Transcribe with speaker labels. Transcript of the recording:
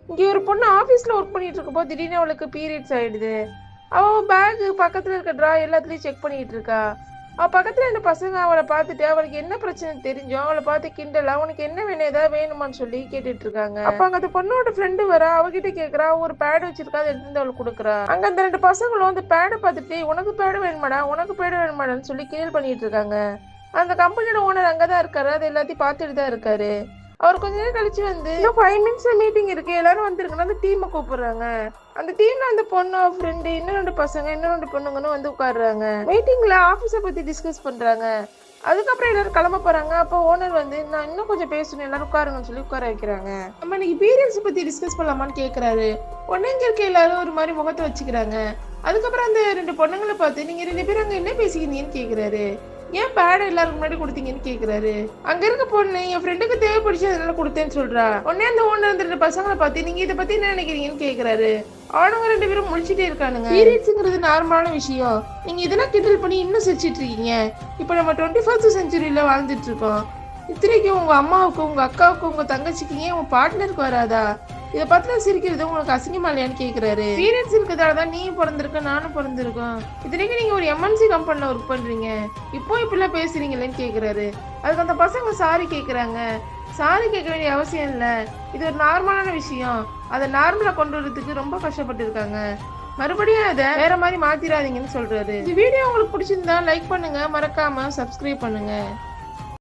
Speaker 1: இங்க ஒரு பொண்ணு ஆபீஸ்ல ஒர்க் பண்ணிட்டு இருக்கப்போ திடீர்னு அவளுக்கு பீரியட்ஸ் ஆயிடுது. அவ பேக் பக்கத்துல இருக்க ட்ரா எல்லாத்துலயும் செக் பண்ணிட்டு இருக்கா. அவ பக்கத்துல இருந்த பசங்க அவளை பார்த்துட்டு அவளுக்கு என்ன பிரச்சனை தெரிஞ்சோ அவளை பார்த்து கிண்டலா உனக்கு என்ன வேணும் ஏதாவது வேணுமான்னு சொல்லி கேட்டுட்டு இருக்காங்க. அப்ப அங்க அந்த பொண்ணோட ஃப்ரெண்டு வர அவகிட்ட கேக்குறா, ஒரு பேட் வச்சிருக்கா அதை எடுத்து அவளுக்கு கொடுக்குறா. அங்க அந்த 2 பசங்களும் அந்த பேடை பார்த்துட்டு உனக்கு பேடு வேணுமாடா உனக்கு பேடு வேணுமாடான்னு சொல்லி கிண்டல் பண்ணிட்டு இருக்காங்க. அந்த கம்பெனியோட ஓனர் அங்கதான் இருக்காரு, அது எல்லாத்தையும் பார்த்துட்டு தான் இருக்காரு. அவர் கொஞ்ச நேரம் கழிச்சு வந்து இன்னும் 5 மினிட்ஸ்ல மீட்டிங் இருக்கு எல்லாரும் வந்துருக்குன்னு அந்த டீமை கூப்பிடுறாங்க. அந்த டீம்ல அந்த பொண்ணு ஃப்ரெண்டு இன்னும் 2 பசங்க இன்னும் 2 பொண்ணுங்கன்னு வந்து உட்காடுறாங்க. மீட்டிங்ல ஆபீஸ பத்தி டிஸ்கஸ் பண்றாங்க. அதுக்கப்புறம் எல்லாரும் கிளம்ப போறாங்க. அப்போ ஓனர் வந்து நான் இன்னும் கொஞ்சம் பேசணும் எல்லாரும் உட்காருங்கன்னு சொல்லி உட்கார வைக்கிறாங்க. நம்ம இன்னைக்கு பீரியட்ஸ் பத்தி டிஸ்கஸ் பண்ணலாமான்னு கேக்குறாரு. உடனே இங்க இருக்க எல்லாரும் ஒரு மாதிரி முகத்தை வச்சுக்கிறாங்க. அதுக்கப்புறம் அந்த 2 பொண்ணுங்களை பார்த்து நீங்க 2 பேரும் அங்க என்ன பேசிக்கிறீங்கன்னு கேக்குறாரு. ஏன் பேட எல்லாரும் முன்னாடி கொடுத்தீங்கன்னு கேக்குறாரு. அங்க இருக்க பொண்ணு என் ஃப்ரெண்டுக்கு தேவைப்படுச்சு அதனால கொடுத்தேன்னு சொல்றா. உடனே அந்த ஓனர் அந்த 2 பசங்களை பார்த்து நீங்க இதை பத்தி என்ன நினைக்கிறீங்கன்னு கேக்குறாரு. அவனுங்க 2 பேரும் முடிச்சுட்டே இருக்கானுங்க. பீரியட்ஸ்ங்கிறது நார்மலான விஷயம், நீங்க இதெல்லாம் கிண்டல் பண்ணி இன்னும் சிரிச்சிட்டு இருக்கீங்க. இப்ப நம்ம 21st செஞ்சுரியில வாழ்ந்துட்டு இருக்கோம். இத்தனைக்கும் உங்க அம்மாவுக்கு உங்க அக்காவுக்கு உங்க தங்கச்சிக்கு ஏன் உங்க பார்ட்னருக்கு வராதா? இதை பத்தில சிரிக்கிறது உங்களுக்கு அசிங்கமா இல்லையான்னு கேக்குறாரு. பீரியட்ஸ் இருக்கிறதாலதான் நீயும் பிறந்திருக்க நானும் பிறந்திருக்கோம். இத்தனைக்கும் நீங்க ஒரு எம்என்சி கம்பெனில ஒர்க் பண்றீங்க, இப்போ இப்படிலாம் பேசுறீங்களேன்னு கேக்குறாரு. அதுக்கு அந்த பசங்க சாரி கேக்குறாங்க. சாரி கேட்க வேண்டிய அவசியம் இல்ல, இது ஒரு நார்மலான விஷயம், அதை நார்மலா கொண்டு வரதுக்கு ரொம்ப கஷ்டப்பட்டு இருக்காங்க, மறுபடியும் அதை வேற மாதிரி மாத்திராதீங்கன்னு சொல்றாரு. இந்த வீடியோ உங்களுக்கு பிடிச்சிருந்தா லைக் பண்ணுங்க, மறக்காம சப்ஸ்கிரைப் பண்ணுங்க.